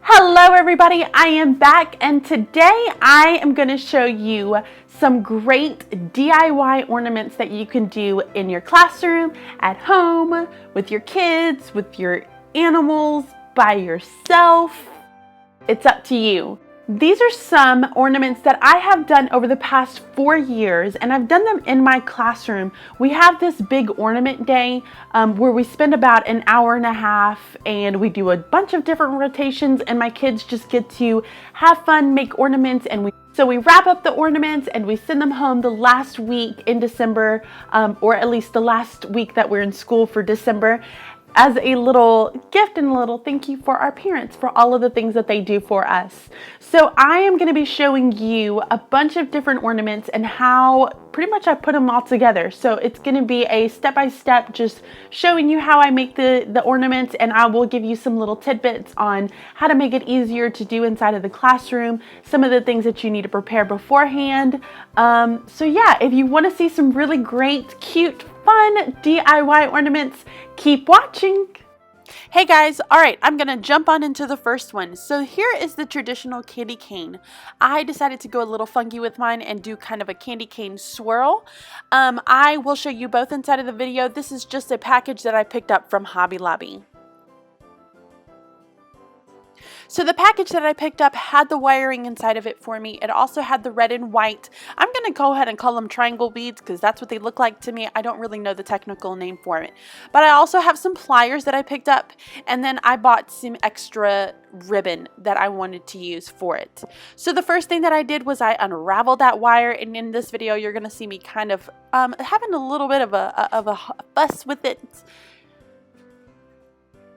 Hello everybody, I am back and today I am going to show you some great DIY ornaments that you can do in your classroom, at home, with your kids, with your animals, by yourself. It's up to you. These are some ornaments that I have done over the past 4 years, and I've done them in my classroom. We have this big ornament day where we spend about an hour and a half and we do a bunch of different rotations, and my kids just get to have fun, make ornaments, and so we wrap up the ornaments and we send them home the last week in December, or at least the last week that we're in school for December, as a little gift and a little thank you for our parents for all of the things that they do for us. So I am going to be showing you a bunch of different ornaments and how pretty much I put them all together. So it's going to be a step-by-step just showing you how I make the ornaments, and I will give you some little tidbits on how to make it easier to do inside of the classroom, some of the things that you need to prepare beforehand. So yeah, if you want to see some really great, cute, fun DIY ornaments, keep watching. Hey guys, alright, I'm gonna jump on into the first one. So here is the traditional candy cane. I decided to go a little funky with mine and do kind of a candy cane swirl. I will show you both inside of the video. This is just a package that I picked up from Hobby Lobby. So the package that I picked up had the wiring inside of it for me. It also had the red and white. I'm going to go ahead and call them triangle beads because that's what they look like to me. I don't really know the technical name for it. But I also have some pliers that I picked up, and then I bought some extra ribbon that I wanted to use for it. So the first thing that I did was I unraveled that wire, and in this video you're going to see me kind of having a little bit of a fuss with it.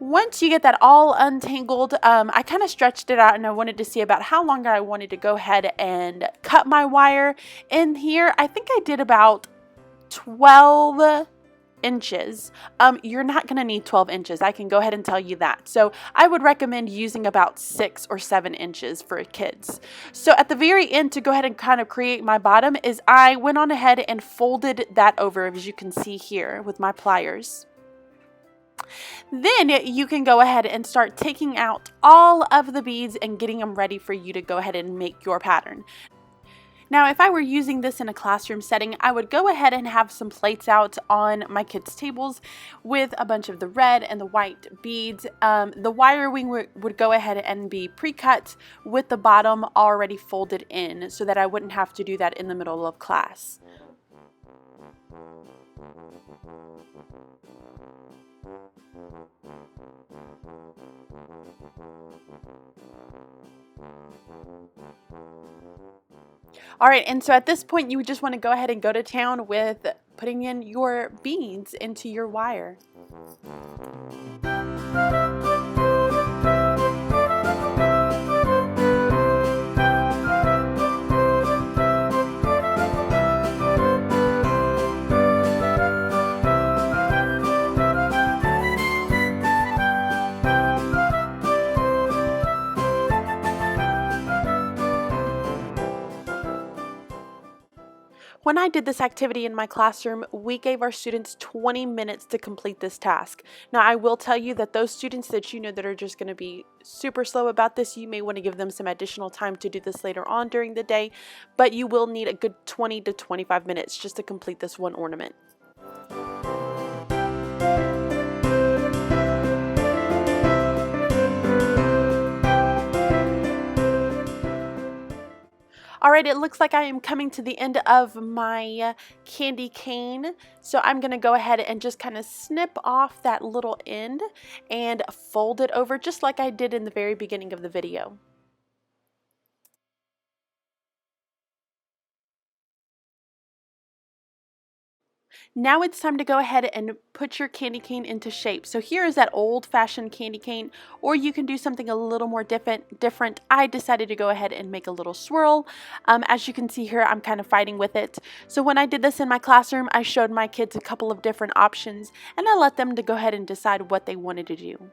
Once you get that all untangled, I kind of stretched it out and I wanted to see about how long I wanted to go ahead and cut my wire. In here, I think I did about 12 inches. You're not going to need 12 inches. I can go ahead and tell you that. So I would recommend using about 6 or 7 inches for kids. So at the very end, to go ahead and kind of create my bottom, is I went on ahead and folded that over, as you can see here with my pliers. Then you can go ahead and start taking out all of the beads and getting them ready for you to go ahead and make your pattern. Now, if I were using this in a classroom setting, I would go ahead and have some plates out on my kids' tables with a bunch of the red and the white beads. The wiring would go ahead and be pre-cut with the bottom already folded in so that I wouldn't have to do that in the middle of class. Alright, and so at this point you just want to go ahead and go to town with putting in your beads into your wire. When I did this activity in my classroom, we gave our students 20 minutes to complete this task. Now, I will tell you that those students that you know that are just going to be super slow about this, you may want to give them some additional time to do this later on during the day, but you will need a good 20 to 25 minutes just to complete this one ornament. Alright, it looks like I am coming to the end of my candy cane, so I'm going to go ahead and just kind of snip off that little end and fold it over just like I did in the very beginning of the video. Now it's time to go ahead and put your candy cane into shape. So here is that old-fashioned candy cane, or you can do something a little more different. I decided to go ahead and make a little swirl. As you can see here, I'm kind of fighting with it. So when I did this in my classroom, I showed my kids a couple of different options, and I let them to go ahead and decide what they wanted to do.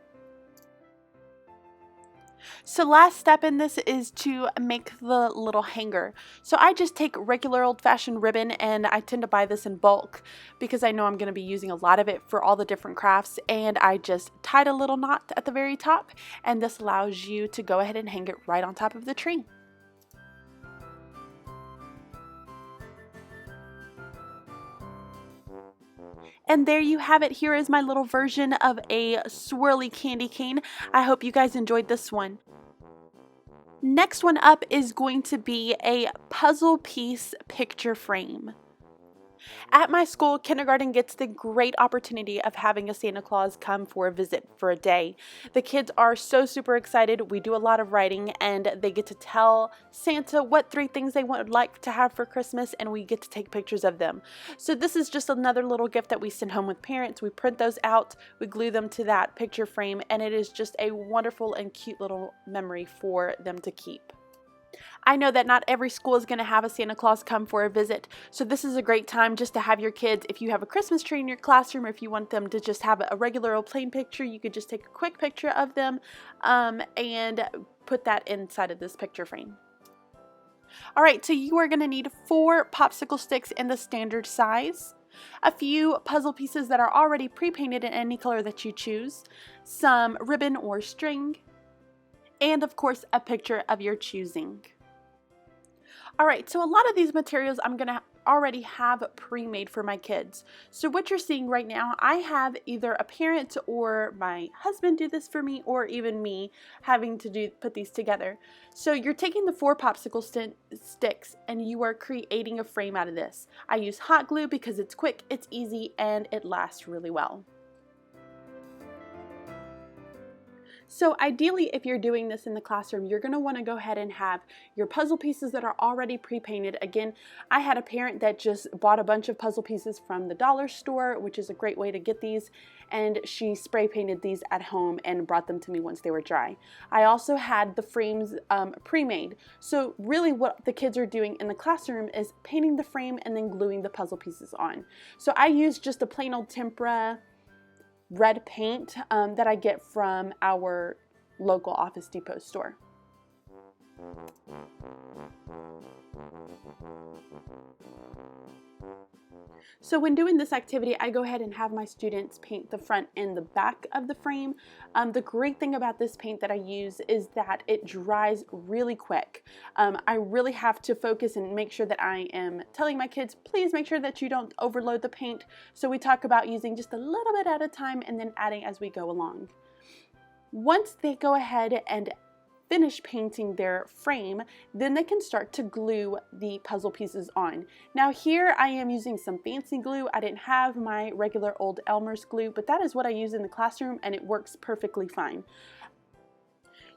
So last step in this is to make the little hanger. So I just take regular old-fashioned ribbon, and I tend to buy this in bulk because I know I'm going to be using a lot of it for all the different crafts, and I just tied a little knot at the very top, and this allows you to go ahead and hang it right on top of the tree. And there you have it. Here is my little version of a swirly candy cane. I hope you guys enjoyed this one. Next one up is going to be a puzzle piece picture frame. At my school, kindergarten gets the great opportunity of having a Santa Claus come for a visit for a day. The kids are so super excited. We do a lot of writing, and they get to tell Santa what 3 things they would like to have for Christmas, and we get to take pictures of them. So this is just another little gift that we send home with parents. We print those out, we glue them to that picture frame, and it is just a wonderful and cute little memory for them to keep. I know that not every school is going to have a Santa Claus come for a visit, so this is a great time just to have your kids, if you have a Christmas tree in your classroom, or if you want them to just have a regular old plain picture, you could just take a quick picture of them and put that inside of this picture frame. Alright, so you are going to need 4 popsicle sticks in the standard size, a few puzzle pieces that are already pre-painted in any color that you choose, some ribbon or string, and of course a picture of your choosing. Alright, so a lot of these materials I'm going to already have pre-made for my kids. So what you're seeing right now, I have either a parent or my husband do this for me, or even me having to put these together. So you're taking the 4 popsicle sticks and you are creating a frame out of this. I use hot glue because it's quick, it's easy, and it lasts really well. So ideally, if you're doing this in the classroom, you're going to want to go ahead and have your puzzle pieces that are already pre-painted. Again, I had a parent that just bought a bunch of puzzle pieces from the dollar store, which is a great way to get these, and she spray painted these at home and brought them to me once they were dry. I also had the frames pre-made. So really what the kids are doing in the classroom is painting the frame and then gluing the puzzle pieces on. So I used just a plain old tempera red paint that I get from our local Office Depot store. So when doing this activity, I go ahead and have my students paint the front and the back of the frame. The great thing about this paint that I use is that it dries really quick. I really have to focus and make sure that I am telling my kids, please make sure that you don't overload the paint. So we talk about using just a little bit at a time and then adding as we go along. Once they go ahead and finish painting their frame, then they can start to glue the puzzle pieces on. Now here I am using some fancy glue. I didn't have my regular old Elmer's glue, but that is what I use in the classroom and it works perfectly fine.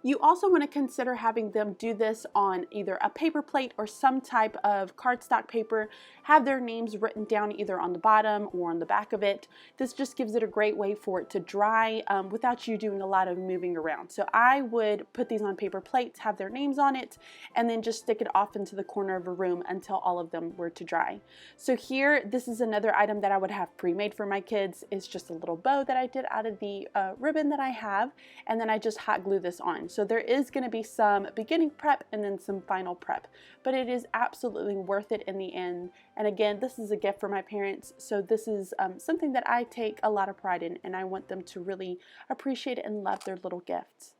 You also want to consider having them do this on either a paper plate or some type of cardstock paper. Have their names written down either on the bottom or on the back of it. This just gives it a great way for it to dry without you doing a lot of moving around. So I would put these on paper plates, have their names on it, and then just stick it off into the corner of a room until all of them were to dry. So here, this is another item that I would have pre-made for my kids. It's just a little bow that I did out of the ribbon that I have, and then I just hot glue this on. So there is going to be some beginning prep and then some final prep, but it is absolutely worth it in the end. And again, this is a gift for my parents, so this is something that I take a lot of pride in, and I want them to really appreciate and love their little gifts.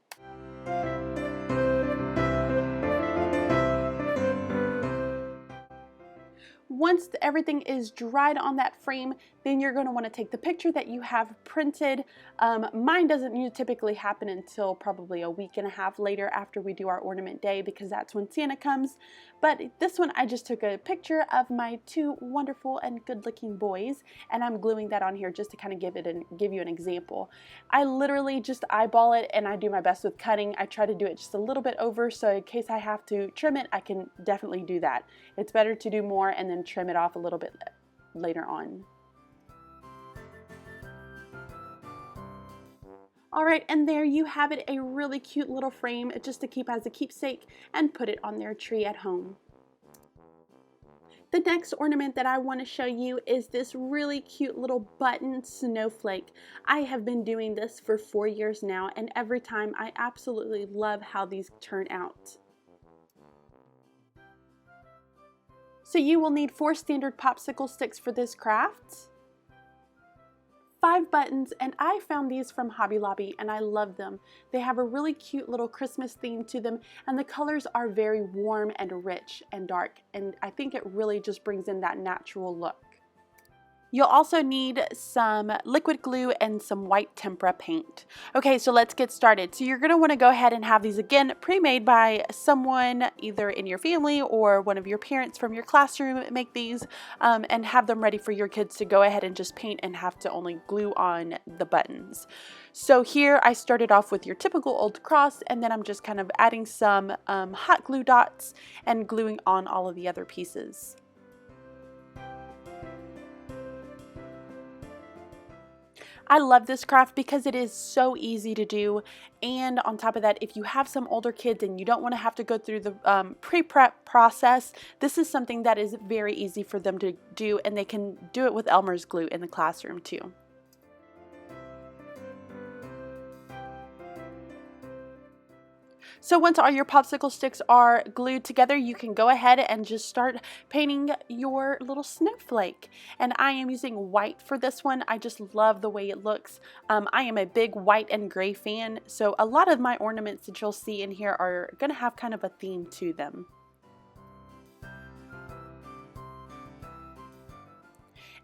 Once everything is dried on that frame, then you're going to want to take the picture that you have printed. Mine doesn't typically happen until probably a week and a half later after we do our ornament day, because that's when Santa comes. But this one, I just took a picture of my 2 wonderful and good looking boys, and I'm gluing that on here just to kind of give you an example. I literally just eyeball it, and I do my best with cutting. I try to do it just a little bit over, so in case I have to trim it, I can definitely do that. It's better to do more and then trim it off a little bit later on. Alright, and there you have it, a really cute little frame just to keep as a keepsake and put it on their tree at home. The next ornament that I want to show you is this really cute little button snowflake. I have been doing this for 4 years now, and every time I absolutely love how these turn out. So you will need 4 standard popsicle sticks for this craft, 5 buttons, and I found these from Hobby Lobby and I love them. They have a really cute little Christmas theme to them, and the colors are very warm and rich and dark, and I think it really just brings in that natural look. You'll also need some liquid glue and some white tempera paint. Okay, so let's get started. So you're gonna wanna go ahead and have these, again, pre-made by someone either in your family or one of your parents from your classroom make these, and have them ready for your kids to go ahead and just paint and have to only glue on the buttons. So here I started off with your typical old cross, and then I'm just kind of adding some hot glue dots and gluing on all of the other pieces. I love this craft because it is so easy to do, and on top of that, if you have some older kids and you don't want to have to go through the pre-prep process, this is something that is very easy for them to do, and they can do it with Elmer's glue in the classroom too. So once all your popsicle sticks are glued together, you can go ahead and just start painting your little snowflake. And I am using white for this one. I just love the way it looks. I am a big white and gray fan, so a lot of my ornaments that you'll see in here are going to have kind of a theme to them.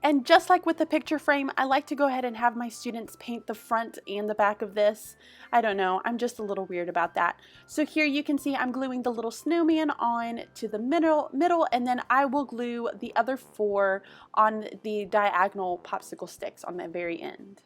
And just like with the picture frame, I like to go ahead and have my students paint the front and the back of this. I don't know, I'm just a little weird about that. So here you can see I'm gluing the little snowman on to the middle, and then I will glue the other 4 on the diagonal popsicle sticks on the very end.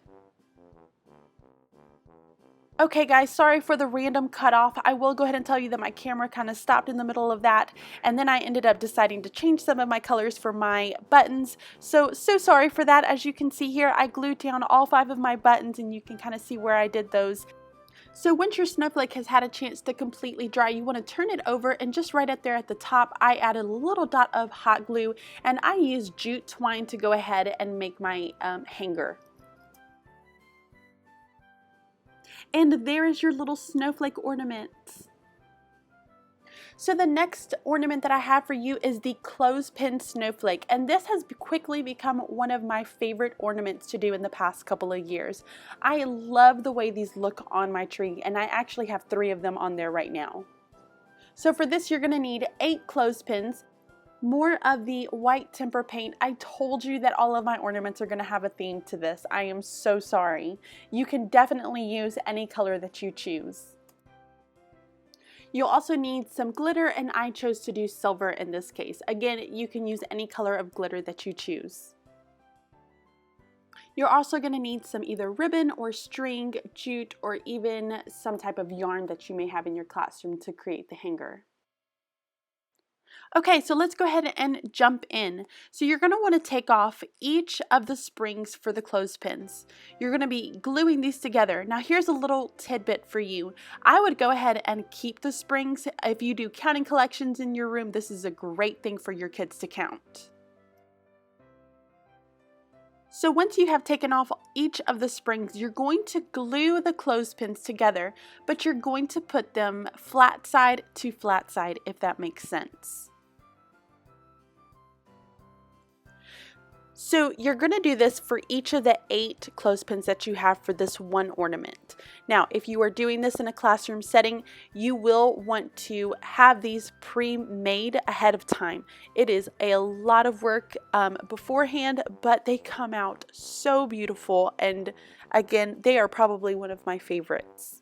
Okay guys, sorry for the random cutoff. I will go ahead and tell you that my camera kind of stopped in the middle of that, and then I ended up deciding to change some of my colors for my buttons. So sorry for that. As you can see here, I glued down all 5 of my buttons, and you can kind of see where I did those. So once your snowflake has had a chance to completely dry, you want to turn it over, and just right up there at the top, I added a little dot of hot glue, and I used jute twine to go ahead and make my hanger. And there is your little snowflake ornament. So the next ornament that I have for you is the clothespin snowflake, and this has quickly become one of my favorite ornaments to do in the past couple of years. I love the way these look on my tree, and I actually have 3 of them on there right now. So for this, you're going to need 8 clothespins, more of the white tempera paint. I told you that all of my ornaments are going to have a theme to this. I am so sorry. You can definitely use any color that you choose. You'll also need some glitter, and I chose to do silver in this case. Again, you can use any color of glitter that you choose. You're also going to need some either ribbon or string, jute, or even some type of yarn that you may have in your classroom to create the hanger. Okay, so let's go ahead and jump in. So you're going to want to take off each of the springs for the clothespins. You're going to be gluing these together. Now here's a little tidbit for you. I would go ahead and keep the springs. If you do counting collections in your room, this is a great thing for your kids to count. So once you have taken off each of the springs, you're going to glue the clothespins together, but you're going to put them flat side to flat side, if that makes sense. So you're going to do this for each of the 8 clothespins that you have for this one ornament. Now, if you are doing this in a classroom setting, you will want to have these pre-made ahead of time. It is a lot of work beforehand, but they come out so beautiful, and again, they are probably one of my favorites.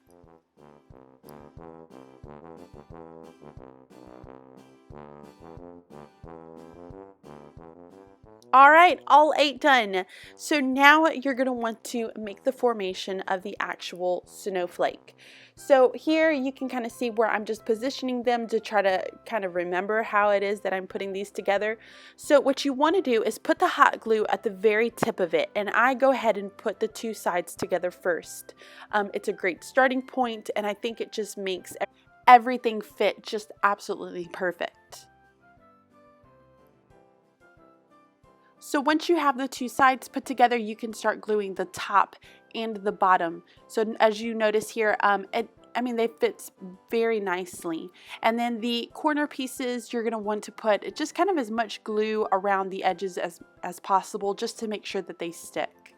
All right, all 8 done. So now you're going to want to make the formation of the actual snowflake. So here you can kind of see where I'm just positioning them to try to kind of remember how it is that I'm putting these together. So what you want to do is put the hot glue at the very tip of it, and I go ahead and put the 2 sides together first. It's a great starting point, and I think it just makes everything fit just absolutely perfect. So once you have the two sides put together, you can start gluing the top and the bottom. So as you notice here, they fit very nicely. And then the corner pieces, you're going to want to put just kind of as much glue around the edges as possible, just to make sure that they stick.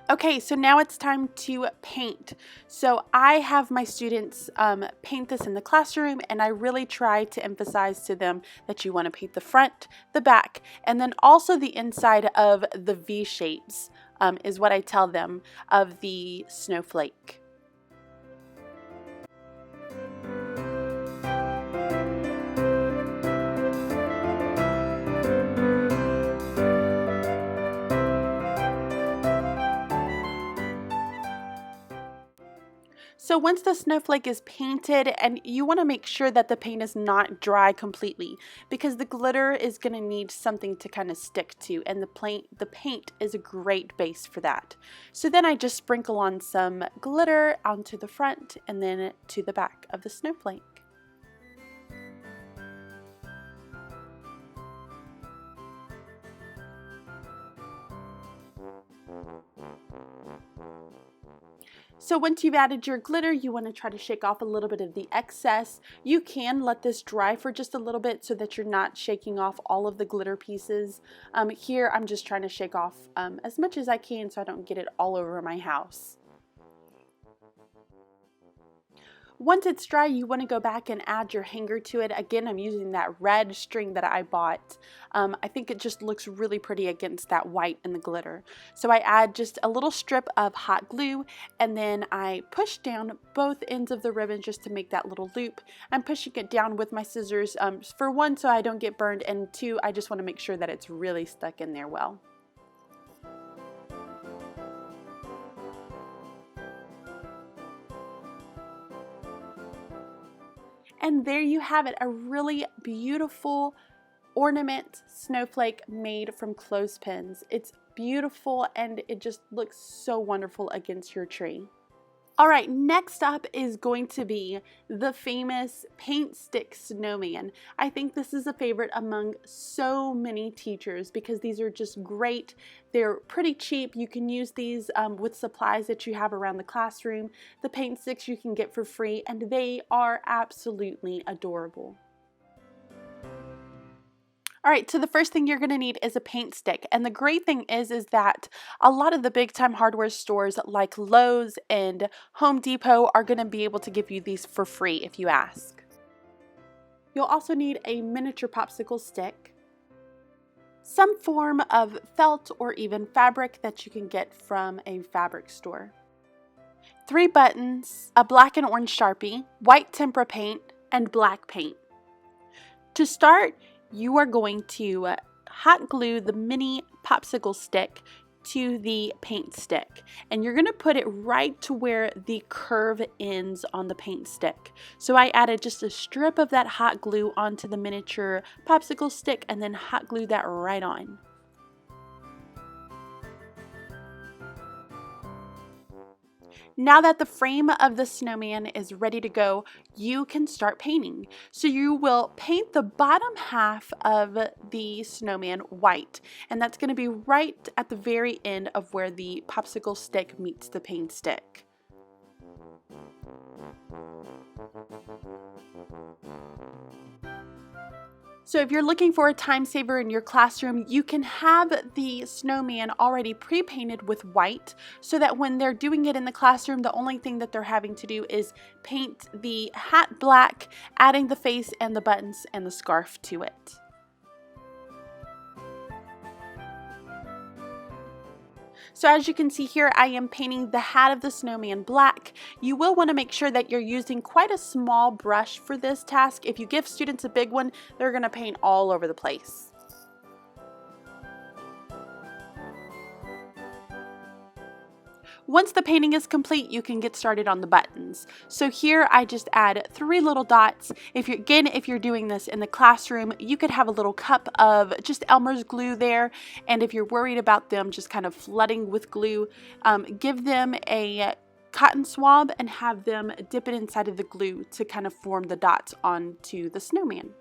Okay, so now it's time to paint. So I have my students paint this in the classroom, and I really try to emphasize to them that you want to paint the front, the back, and then also the inside of the V shapes is what I tell them of the snowflake. So once the snowflake is painted, and you want to make sure that the paint is not dry completely, because the glitter is going to need something to kind of stick to, and the paint is a great base for that. So then I just sprinkle on some glitter onto the front and then to the back of the snowflake. So once you've added your glitter, you want to try to shake off a little bit of the excess. You can let this dry for just a little bit so that you're not shaking off all of the glitter pieces. Here I'm just trying to shake off as much as I can so I don't get it all over my house. Once it's dry, you want to go back and add your hanger to it. Again, I'm using that red string that I bought. I think it just looks really pretty against that white and the glitter. So I add just a little strip of hot glue, and then I push down both ends of the ribbon just to make that little loop. I'm pushing it down with my scissors for one, so I don't get burned, and two, I just want to make sure that it's really stuck in there well. And there you have it, a really beautiful ornament snowflake made from clothespins. It's beautiful and it just looks so wonderful against your tree. All right, next up is going to be the famous paint stick snowman. I think this is a favorite among so many teachers because these are just great. They're pretty cheap. You can use these with supplies that you have around the classroom. The paint sticks you can get for free, and they are absolutely adorable. All right, so the first thing you're going to need is a paint stick. And the great thing is that a lot of the big time hardware stores like Lowe's and Home Depot are going to be able to give you these for free if you ask. You'll also need a miniature popsicle stick, some form of felt or even fabric that you can get from a fabric store, 3 buttons, a black and orange Sharpie, white tempera paint, and black paint. To start, you are going to hot glue the mini popsicle stick to the paint stick, and you're going to put it right to where the curve ends on the paint stick. So I added just a strip of that hot glue onto the miniature popsicle stick and then hot glue that right on. Now that the frame of the snowman is ready to go, you can start painting. So you will paint the bottom half of the snowman white, and that's going to be right at the very end of where the popsicle stick meets the paint stick. So if you're looking for a time saver in your classroom, you can have the snowman already pre-painted with white so that when they're doing it in the classroom, the only thing that they're having to do is paint the hat black, adding the face and the buttons and the scarf to it. So as you can see here, I am painting the hat of the snowman black. You will want to make sure that you're using quite a small brush for this task. If you give students a big one, they're going to paint all over the place. Once the painting is complete, you can get started on the buttons. So here I just add 3 little dots. If you're doing this in the classroom, you could have a little cup of just Elmer's glue there. And if you're worried about them just kind of flooding with glue, give them a cotton swab and have them dip it inside of the glue to kind of form the dots onto the snowman.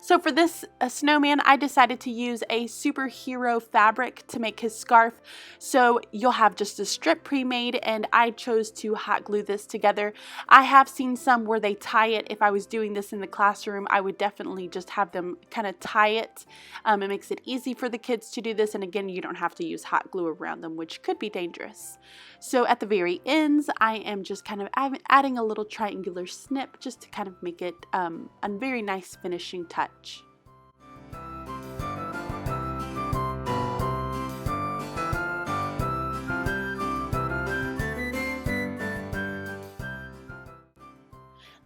So for this snowman, I decided to use a superhero fabric to make his scarf. So you'll have just a strip pre-made, and I chose to hot glue this together. I have seen some where they tie it. If I was doing this in the classroom, I would definitely just have them kind of tie it. It makes it easy for the kids to do this, and again, you don't have to use hot glue around them, which could be dangerous. So at the very ends, I am just kind of adding a little triangular snip just to kind of make it a very nice finishing touch.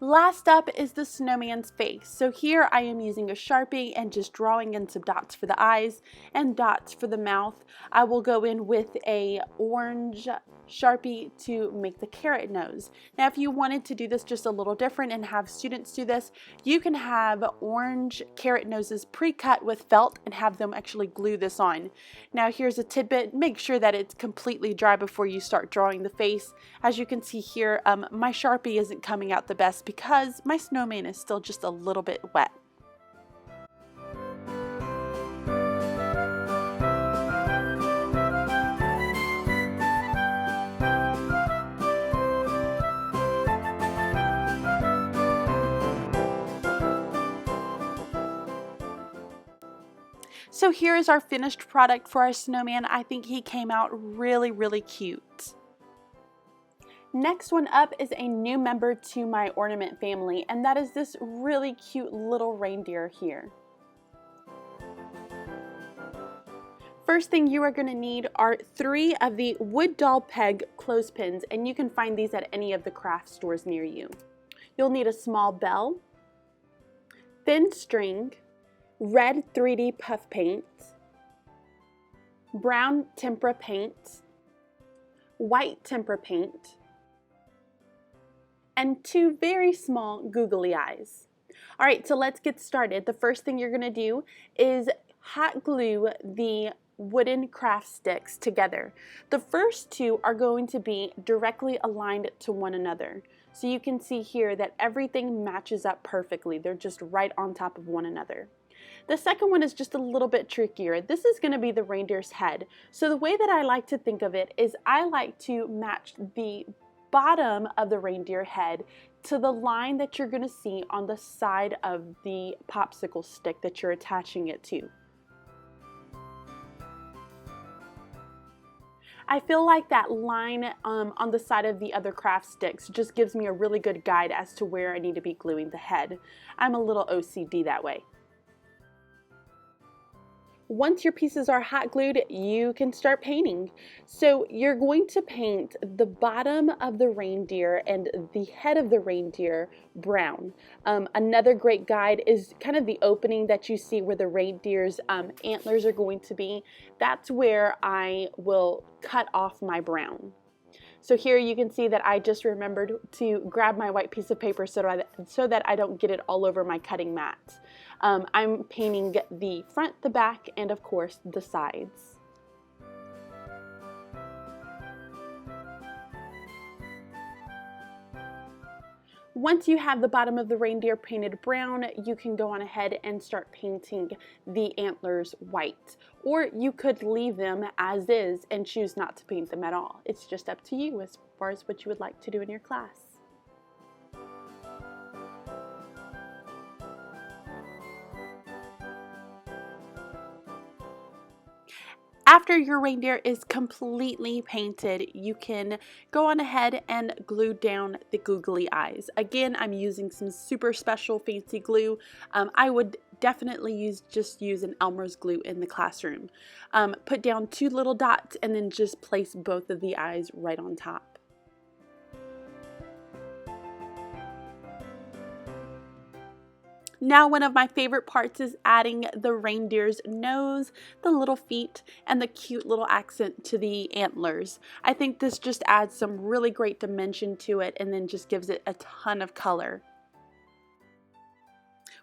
Last up is the snowman's face. So here I am using a Sharpie and just drawing in some dots for the eyes and dots for the mouth. I will go in with a orange Sharpie to make the carrot nose. Now if you wanted to do this just a little different and have students do this, you can have orange carrot noses pre-cut with felt and have them actually glue this on. Now here's a tidbit: make sure that it's completely dry before you start drawing the face. As you can see here, my Sharpie isn't coming out the best because my snowman is still just a little bit wet. So here is our finished product for our snowman. I think he came out really, really cute. Next one up is a new member to my ornament family, and that is this really cute little reindeer here. First thing you are going to need are 3 of the wood doll peg clothespins, and you can find these at any of the craft stores near you. You'll need a small bell, thin string, red 3D puff paint, brown tempera paint, white tempera paint, and 2 very small googly eyes. All right, so let's get started. The first thing you're gonna do is hot glue the wooden craft sticks together. The first 2 are going to be directly aligned to one another. So you can see here that everything matches up perfectly. They're just right on top of one another. The second one is just a little bit trickier. This is going to be the reindeer's head. So the way that I like to think of it is I like to match the bottom of the reindeer head to the line that you're going to see on the side of the popsicle stick that you're attaching it to. I feel like that line on the side of the other craft sticks just gives me a really good guide as to where I need to be gluing the head. I'm a little OCD that way. Once your pieces are hot glued, you can start painting. So you're going to paint the bottom of the reindeer and the head of the reindeer brown. Another great guide is kind of the opening that you see where the reindeer's antlers are going to be. That's where I will cut off my brown. So here you can see that I just remembered to grab my white piece of paper so that I don't get it all over my cutting mat. I'm painting the front, the back, and of course the sides. Once you have the bottom of the reindeer painted brown, you can go on ahead and start painting the antlers white. Or you could leave them as is and choose not to paint them at all. It's just up to you as far as what you would like to do in your class. After your reindeer is completely painted, you can go on ahead and glue down the googly eyes. Again, I'm using some super special fancy glue. I would definitely just use an Elmer's glue in the classroom. Put down 2 little dots and then just place both of the eyes right on top. Now one of my favorite parts is adding the reindeer's nose, the little feet, and the cute little accent to the antlers. I think this just adds some really great dimension to it and then just gives it a ton of color.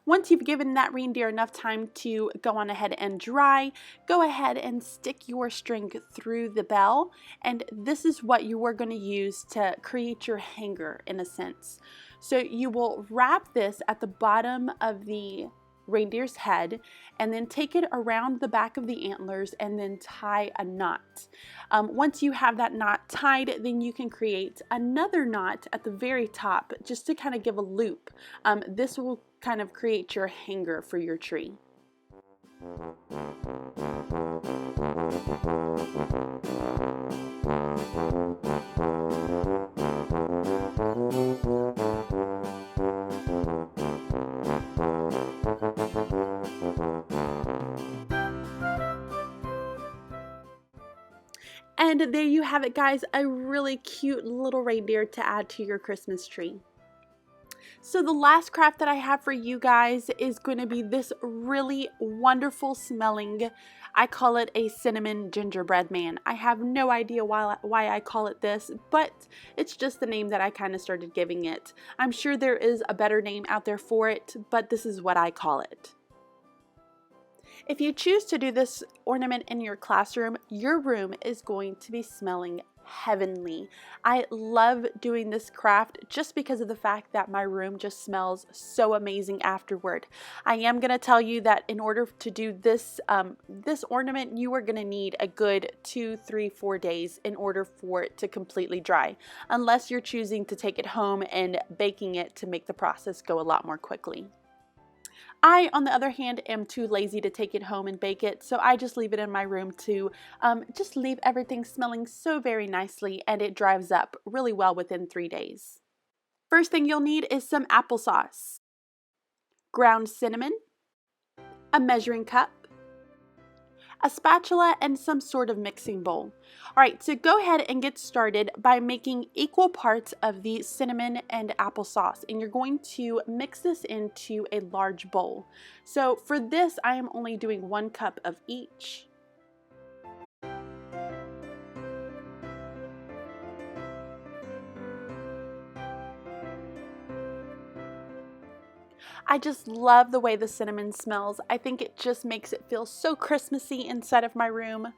Once you've given that reindeer enough time to go on ahead and dry, go ahead and stick your string through the bell, and this is what you are going to use to create your hanger in a sense. So you will wrap this at the bottom of the reindeer's head and then take it around the back of the antlers and then tie a knot. Once you have that knot tied, then you can create another knot at the very top just to kind of give a loop. This will kind of create your hanger for your tree. And there you have it, guys, a really cute little reindeer to add to your Christmas tree. So the last craft that I have for you guys is going to be this really wonderful smelling, I call it a cinnamon gingerbread man. I have no idea why I call it this, but it's just the name that I kind of started giving it. I'm sure there is a better name out there for it, but this is what I call it. If you choose to do this ornament in your classroom, your room is going to be smelling heavenly. I love doing this craft just because of the fact that my room just smells so amazing afterward. I am going to tell you that in order to do this this ornament, you are going to need a good 2, 3, 4 days in order for it to completely dry, unless you're choosing to take it home and baking it to make the process go a lot more quickly. I, on the other hand, am too lazy to take it home and bake it, so I just leave it in my room to just leave everything smelling so very nicely, and it dries up really well within 3 days. First thing you'll need is some applesauce, ground cinnamon, a measuring cup, a spatula, and some sort of mixing bowl. Alright, so go ahead and get started by making equal parts of the cinnamon and applesauce, and you're going to mix this into a large bowl. So for this, I am only doing 1 cup of each. I just love the way the cinnamon smells. I think it just makes it feel so Christmassy inside of my room.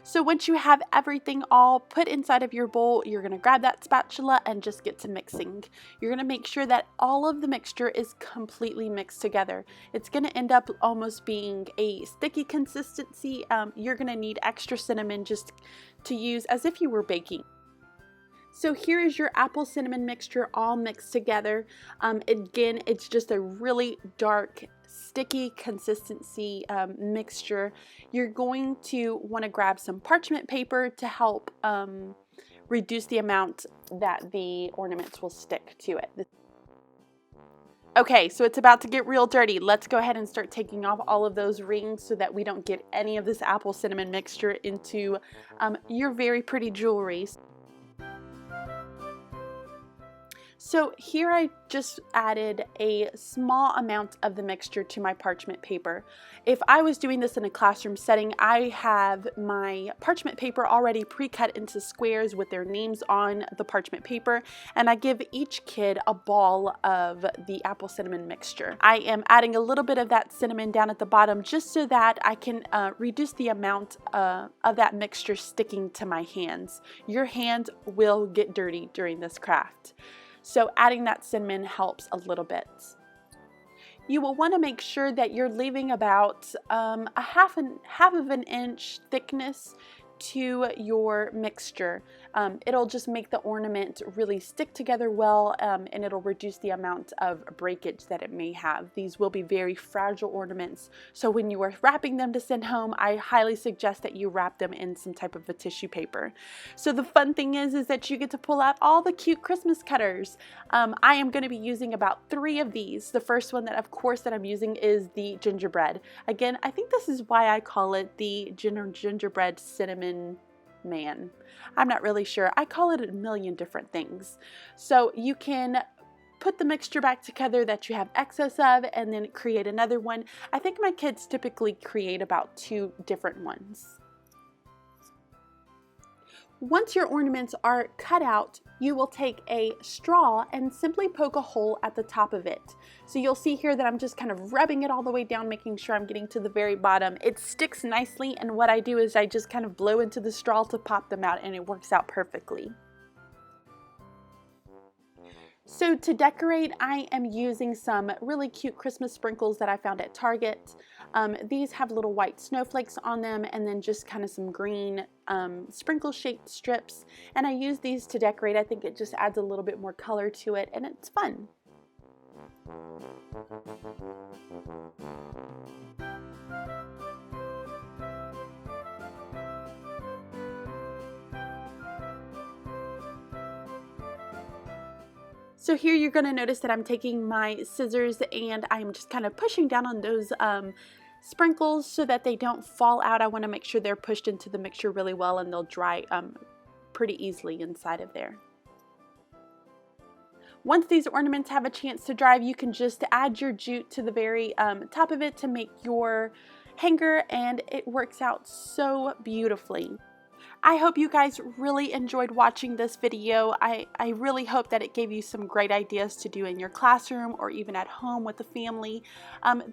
So once you have everything all put inside of your bowl, you're going to grab that spatula and just get to mixing. You're going to make sure that all of the mixture is completely mixed together. It's going to end up almost being a sticky consistency. You're going to need extra cinnamon just to use as if you were baking. So here is your apple cinnamon mixture all mixed together. Again, it's just a really dark, sticky consistency mixture. You're going to want to grab some parchment paper to help reduce the amount that the ornaments will stick to it. Okay, so it's about to get real dirty. Let's go ahead and start taking off all of those rings so that we don't get any of this apple cinnamon mixture into your very pretty jewelry. So here I just added a small amount of the mixture to my parchment paper. If I was doing this in a classroom setting, I have my parchment paper already pre-cut into squares with their names on the parchment paper, and I give each kid a ball of the apple cinnamon mixture. I am adding a little bit of that cinnamon down at the bottom just so that I can reduce the amount of that mixture sticking to my hands. Your hands will get dirty during this craft. So adding that cinnamon helps a little bit. You will want to make sure that you're leaving about half of an inch thickness to your mixture. It'll just make the ornament really stick together well, and it'll reduce the amount of breakage that it may have. These will be very fragile ornaments, so when you are wrapping them to send home, I highly suggest that you wrap them in some type of a tissue paper. So the fun thing is that you get to pull out all the cute Christmas cutters. I am going to be using about 3 of these. The first one that I'm using is the gingerbread. Again, I think this is why I call it the gingerbread cinnamon man. I'm not really sure. I call it a million different things. So you can put the mixture back together that you have excess of and then create another one. I think my kids typically create about 2 different ones. Once your ornaments are cut out, you will take a straw and simply poke a hole at the top of it. So you'll see here that I'm just kind of rubbing it all the way down, making sure I'm getting to the very bottom. It sticks nicely, and what I do is I just kind of blow into the straw to pop them out, and it works out perfectly. So to decorate, I am using some really cute Christmas sprinkles that I found at Target. These have little white snowflakes on them, and then just kind of some green sprinkle-shaped strips. And I use these to decorate. I think it just adds a little bit more color to it, and it's fun. So here you're going to notice that I'm taking my scissors and I'm just kind of pushing down on those sprinkles so that they don't fall out. I want to make sure they're pushed into the mixture really well and they'll dry pretty easily inside of there. Once these ornaments have a chance to dry, you can just add your jute to the very top of it to make your hanger, and it works out so beautifully. I hope you guys really enjoyed watching this video. I really hope that it gave you some great ideas to do in your classroom or even at home with the family.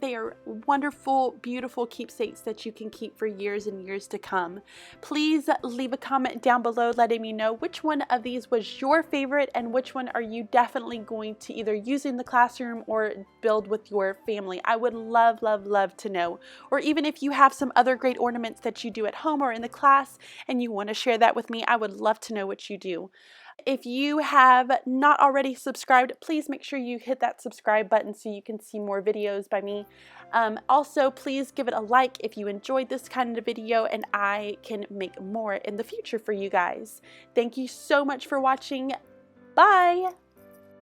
They are wonderful, beautiful keepsakes that you can keep for years and years to come. Please leave a comment down below letting me know which one of these was your favorite and which one are you definitely going to either use in the classroom or build with your family. I would love, love, love to know. Or even if you have some other great ornaments that you do at home or in the class and you want to share that with me, I would love to know what you do. If you have not already subscribed, please make sure you hit that subscribe button so you can see more videos by me. Also, please give it a like if you enjoyed this kind of video, and I can make more in the future for you guys. Thank you so much for watching. Bye!